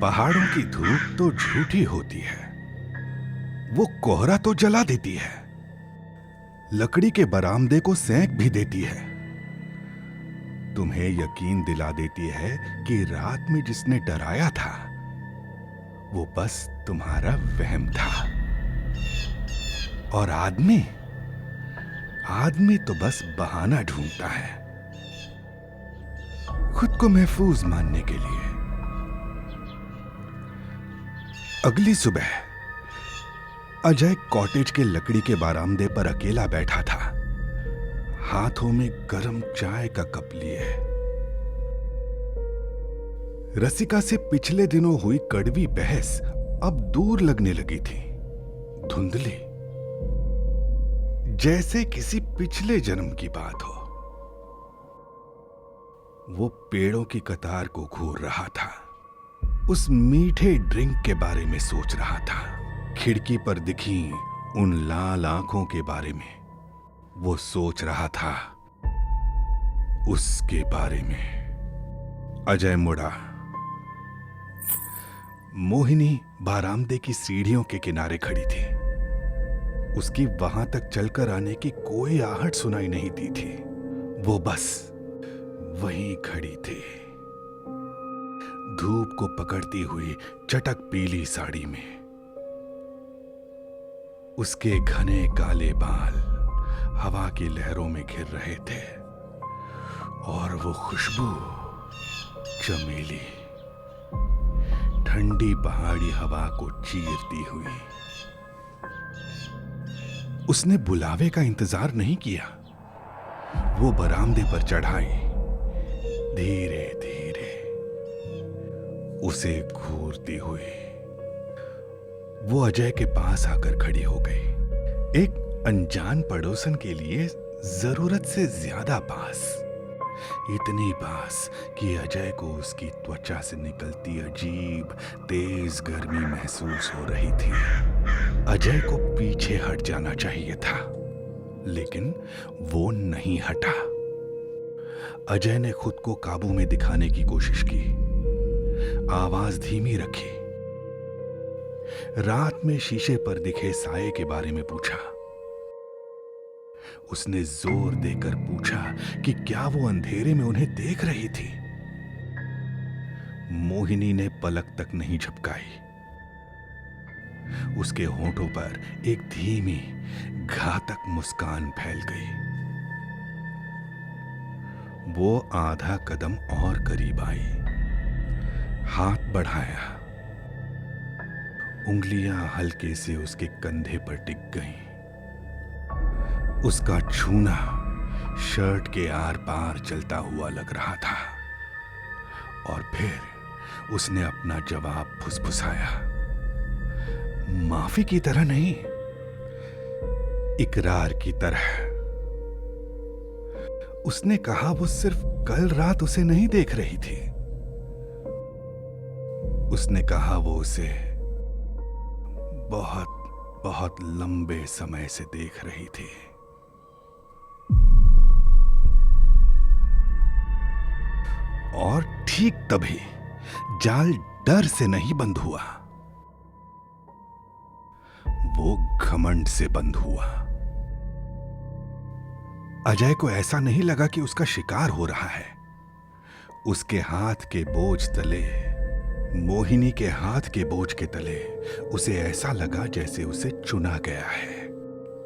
पहाड़ों की धूप तो झूठी होती है, वो कोहरा तो जला देती है, लकड़ी के बरामदे को सेंक भी देती है, तुम्हें यकीन दिला देती है कि रात में जिसने डराया था वो बस तुम्हारा वहम था। और आदमी तो बस बहाना ढूंढता है खुद को महफूज मानने के लिए। अगली सुबह अजय कॉटेज के लकड़ी के बारामदे पर अकेला बैठा था, हाथों में गर्म चाय का कप लिए। रसिका से पिछले दिनों हुई कड़वी बहस अब दूर लगने लगी थी, धुंधली, जैसे किसी पिछले जन्म की बात हो। वो पेड़ों की कतार को घूर रहा था, उस मीठे ड्रिंक के बारे में सोच रहा था, खिड़की पर दिखी उन लाल आंखों के बारे में वो सोच रहा था, उसके बारे में। अजय मुड़ा। मोहिनी बारामदे की सीढ़ियों के किनारे खड़ी थी। उसकी वहां तक चलकर आने की कोई आहट सुनाई नहीं दी थी, वो बस वहीं खड़ी थी, धूप को पकड़ती हुई चटक पीली साड़ी में। उसके घने काले बाल हवा की लहरों में घिर रहे थे और वो खुशबू चमेली ठंडी पहाड़ी हवा को चीरती हुई। उसने बुलावे का इंतजार नहीं किया, वो बरामदे पर चढ़ाई, धीरे धीरे उसे घूरती हुई वो अजय के पास आकर खड़ी हो गई। एक अनजान पड़ोसन के लिए जरूरत से ज्यादा पास, इतनी पास कि अजय को उसकी त्वचा से निकलती अजीब तेज गर्मी महसूस हो रही थी। अजय को पीछे हट जाना चाहिए था, लेकिन वो नहीं हटा। अजय ने खुद को काबू में दिखाने की कोशिश की, आवाज धीमी रखी, रात में शीशे पर दिखे साये के बारे में पूछा। उसने जोर देकर पूछा कि क्या वो अंधेरे में उन्हें देख रही थी। मोहिनी ने पलक तक नहीं झपकाई। उसके होठों पर एक धीमी घातक मुस्कान फैल गई। वो आधा कदम और करीब आई, हाथ बढ़ाया, उंगलियां हल्के से उसके कंधे पर टिक गईं। उसका छूना शर्ट के आर पार चलता हुआ लग रहा था। और फिर उसने अपना जवाब फुसफुसाया, माफी की तरह नहीं, इकरार की तरह। उसने कहा वो सिर्फ कल रात उसे नहीं देख रही थी, उसने कहा वो उसे बहुत बहुत लंबे समय से देख रही थी। और ठीक तभी जाल डर से नहीं बंद हुआ, वो घमंड से बंद हुआ। अजय को ऐसा नहीं लगा कि उसका शिकार हो रहा है। उसके हाथ के बोझ तले, मोहिनी के हाथ के बोझ के तले उसे ऐसा लगा जैसे उसे चुना गया है।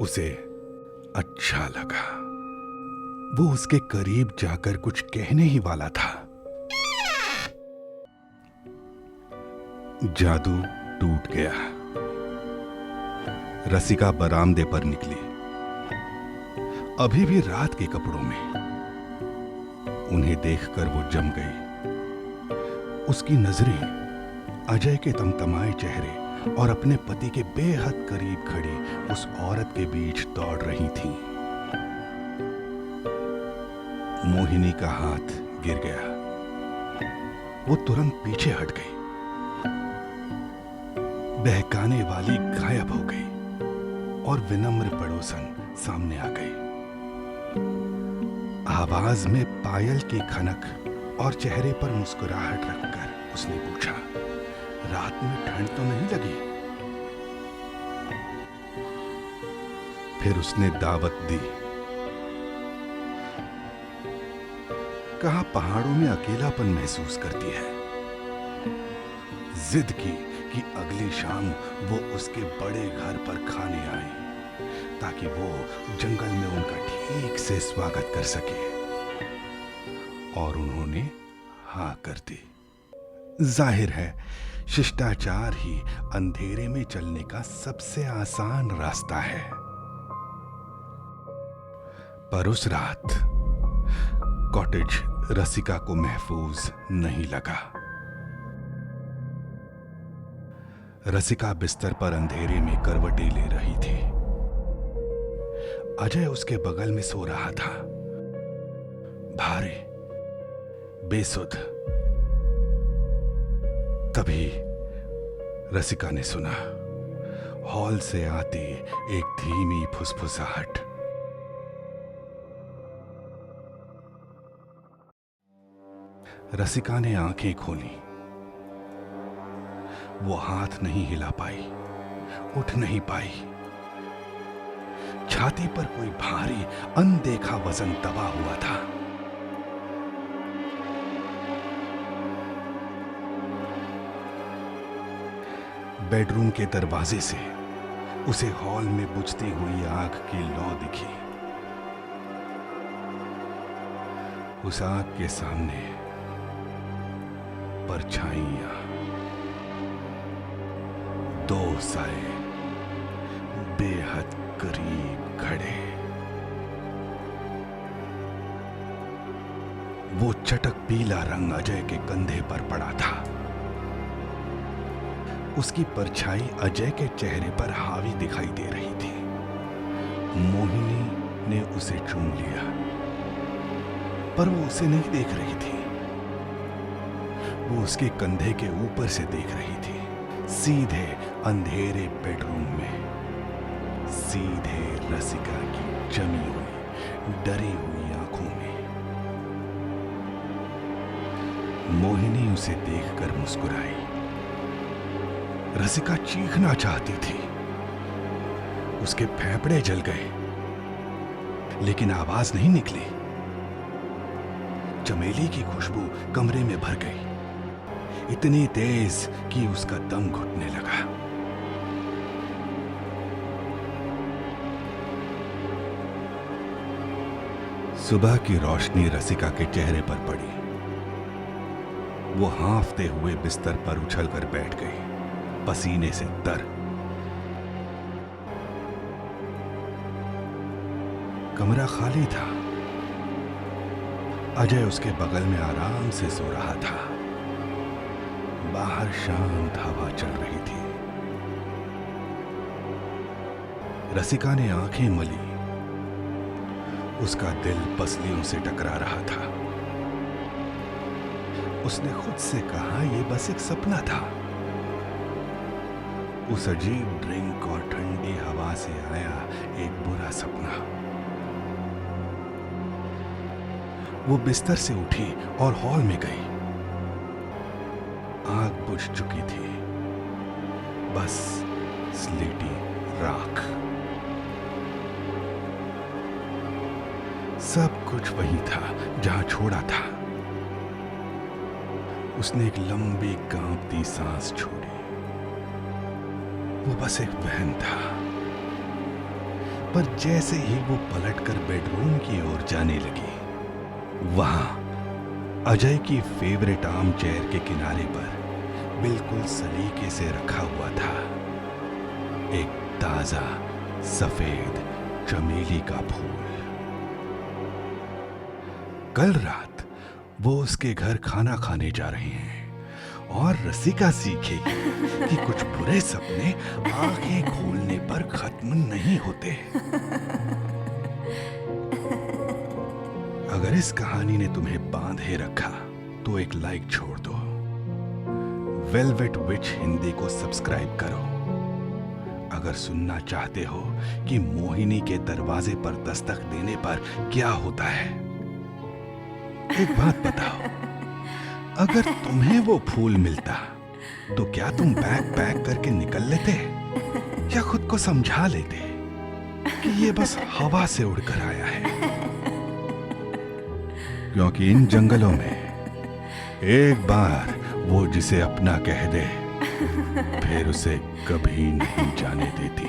उसे अच्छा लगा। वो उसके करीब जाकर कुछ कहने ही वाला था। जादू टूट गया। रसिका बरामदे पर निकली, अभी भी रात के कपड़ों में। उन्हें देखकर वो जम गई। उसकी नजरें अजय के तमतमाए चेहरे और अपने पति के बेहद करीब खड़ी उस औरत के बीच दौड़ रही थीं। मोहिनी का हाथ गिर गया, वो तुरंत पीछे हट गई। बहकाने वाली गायब हो गई और विनम्र पड़ोसन सामने आ गई। आवाज में पायल की खनक और चेहरे पर मुस्कुराहट रखकर उसने पूछा, रात में ठंड तो नहीं लगी? फिर उसने दावत दी। कहा पहाड़ों में अकेलापन महसूस करती है। जिद की कि अगली शाम वो उसके बड़े घर पर खाने आए ताकि वो जंगल में उनका ठीक से स्वागत कर सके। और उन्होंने हाँ कर दी। जाहिर है शिष्टाचार ही अंधेरे में चलने का सबसे आसान रास्ता है। पर उस रात कॉटेज रसिका को महफूज नहीं लगा। रसिका बिस्तर पर अंधेरे में करवटें ले रही थी। अजय उसके बगल में सो रहा था, भारी, बेसुध। तभी रसिका ने सुना हॉल से आती एक धीमी फुसफुसाहट। रसिका ने आंखें खोली। वो हाथ नहीं हिला पाई, उठ नहीं पाई। छाती पर कोई भारी अनदेखा वजन दबा हुआ था। बेडरूम के दरवाजे से उसे हॉल में बुझती हुई आग की लौ दिखी। उस आग के सामने परछाइयां, दो साए बेहद करीब खड़े। वो चटक पीला रंग अजय के कंधे पर पड़ा था। उसकी परछाई अजय के चेहरे पर हावी दिखाई दे रही थी। मोहिनी ने उसे चूम लिया, पर वो उसे नहीं देख रही थी। वो उसके कंधे के ऊपर से देख रही थी, सीधे अंधेरे बेडरूम में, सीधे रसिका की जमी हुई डरी हुई आंखों में। मोहिनी उसे देखकर मुस्कुराई। रसिका चीखना चाहती थी, उसके फेफड़े जल गए, लेकिन आवाज नहीं निकली। चमेली की खुशबू कमरे में भर गई, इतनी तेज कि उसका दम घुटने लगा। सुबह की रोशनी रसिका के चेहरे पर पड़ी। वो हांफते हुए बिस्तर पर उछलकर बैठ गई, पसीने से तर। कमरा खाली था। अजय उसके बगल में आराम से सो रहा था। बाहर शांत हवा चल रही थी। रसिका ने आंखें मली। उसका दिल पसलियों से टकरा रहा था। उसने खुद से कहा यह बस एक सपना था। उस अजीब ड्रिंक और ठंडी हवा से आया एक बुरा सपना। वो बिस्तर से उठी और हॉल में गई। आग बुझ चुकी थी, बस स्लेटी राख। सब कुछ वही था जहां छोड़ा था। उसने एक लंबी कांपती सांस छोड़ी। वो बस एक वहम था। पर जैसे ही वो पलटकर बेडरूम की ओर जाने लगी, वहां अजय की फेवरेट आर्म चेयर के किनारे पर बिल्कुल सलीके से रखा हुआ था एक ताजा सफेद चमेली का फूल। कल रात वो उसके घर खाना खाने जा रहे हैं और रसिका सीखेगी कि कुछ बुरे सपने आंखें खोलने पर खत्म नहीं होते। अगर इस कहानी ने तुम्हें बांधे रखा तो एक लाइक छोड़ दो। वेलवेट विच हिंदी को सब्सक्राइब करो। अगर सुनना चाहते हो कि मोहिनी के दरवाजे पर दस्तक देने पर क्या होता है, एक बात बताओ, अगर तुम्हें वो फूल मिलता तो क्या तुम बैग पैक करके निकल लेते या खुद को समझा लेते कि ये बस हवा से उड़कर आया है? क्योंकि इन जंगलों में एक बार वो जिसे अपना कह दे फिर उसे कभी नहीं जाने देती।